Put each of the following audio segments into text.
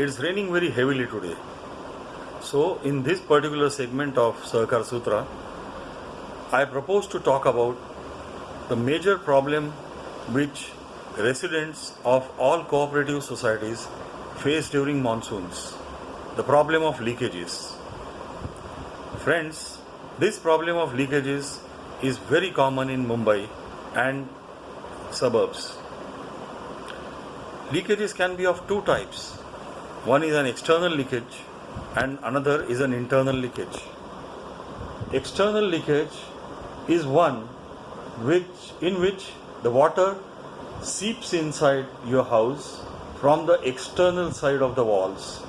It's raining very heavily today. So, in this particular segment of Sahakar Sutra, I propose to talk about the major problem which residents of all cooperative societies face during monsoons, the problem of leakages. Friends, this problem of leakages is very common in Mumbai and suburbs. Leakages can be of two types. One is an external leakage and another is an internal leakage. External leakage is one in which the water seeps inside your house from the external side of the walls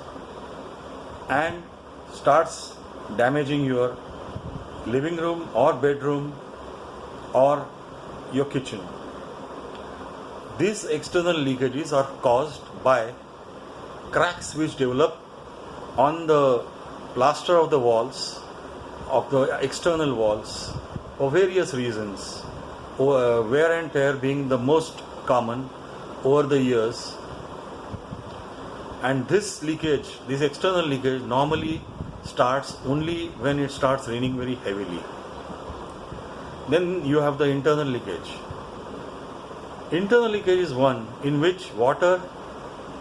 and starts damaging your living room or bedroom or your kitchen. These external leakages are caused by cracks which develop on the plaster of the walls, of the external walls, for various reasons, wear and tear being the most common over the years. And this leakage, this external leakage, normally starts only when it starts raining very heavily. Then you have the internal leakage. Internal leakage is one in which water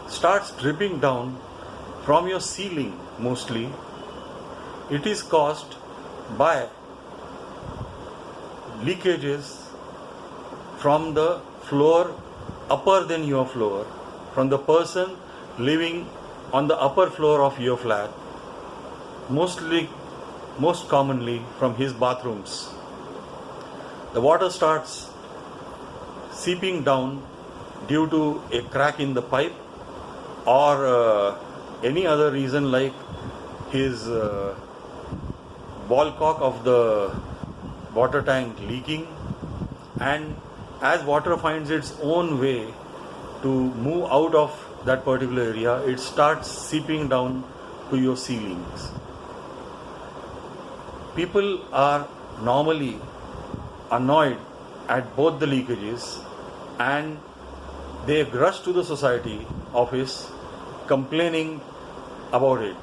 starts dripping down from your ceiling mostly. It is caused by leakages from the floor upper than your floor, from the person living on the upper floor of your flat, most commonly from his bathrooms. The water starts seeping down due to a crack in the pipe or any other reason like his ball cock of the water tank leaking, and as water finds its own way to move out of that particular area, it starts seeping down to your ceilings. People are normally annoyed at both the leakages and they rush to the society office complaining about it.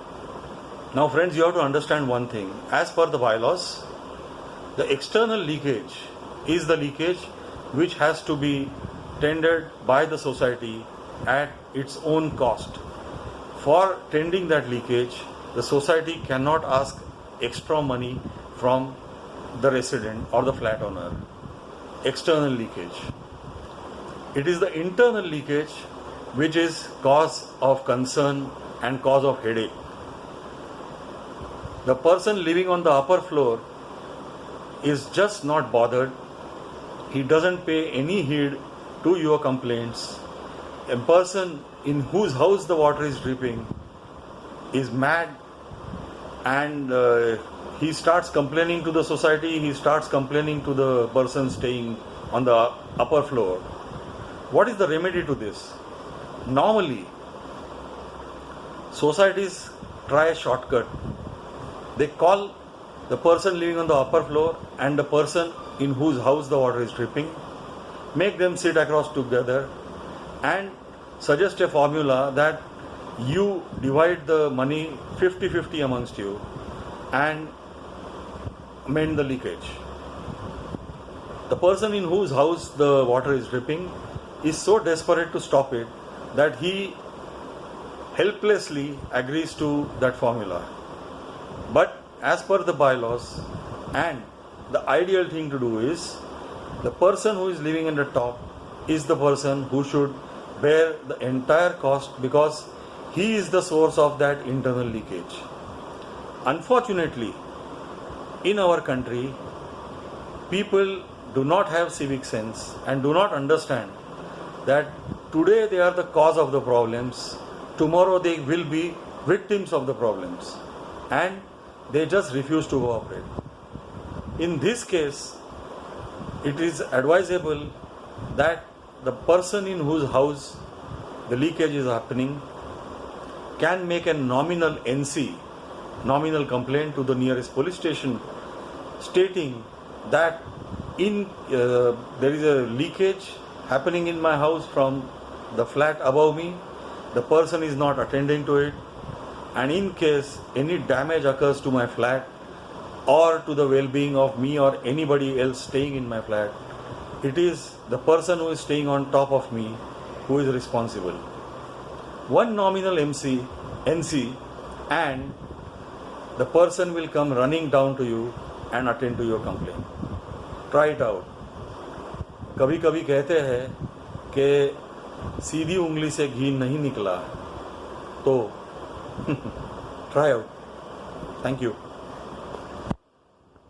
Now friends, you have to understand one thing. As per the bylaws, the external leakage is the leakage which has to be tended by the society at its own cost. For tending that leakage, the society cannot ask extra money from the resident or the flat owner. External leakage. It is the internal leakage which is cause of concern and cause of headache. The person living on the upper floor is just not bothered. He doesn't pay any heed to your complaints. A person in whose house the water is dripping is mad and he starts complaining to the society, he starts complaining to the person staying on the upper floor. What is the remedy to this? Normally, societies try a shortcut. They call the person living on the upper floor and the person in whose house the water is dripping, make them sit across together and suggest a formula that you divide the money 50-50 amongst you and mend the leakage. The person in whose house the water is dripping is so desperate to stop it that he helplessly agrees to that formula. But as per the bylaws, and the ideal thing to do is, the person who is living in the top is the person who should bear the entire cost because he is the source of that internal leakage. Unfortunately, in our country, people do not have civic sense and do not understand that today they are the cause of the problems, tomorrow they will be victims of the problems, and they just refuse to cooperate. In this case, it is advisable that the person in whose house the leakage is happening can make a nominal NC, nominal complaint to the nearest police station, stating that there is a leakage happening in my house from the flat above me. the person is not attending to it, and in case any damage occurs to my flat or to the well-being of me or anybody else staying in my flat, it is the person who is staying on top of me who is responsible. One nominal NC and the person will come running down to you and attend to your complaint. Try it out. कभी कभी कहते हैं कि सीधी उंगली से घी नहीं निकला, तो try out. Thank you.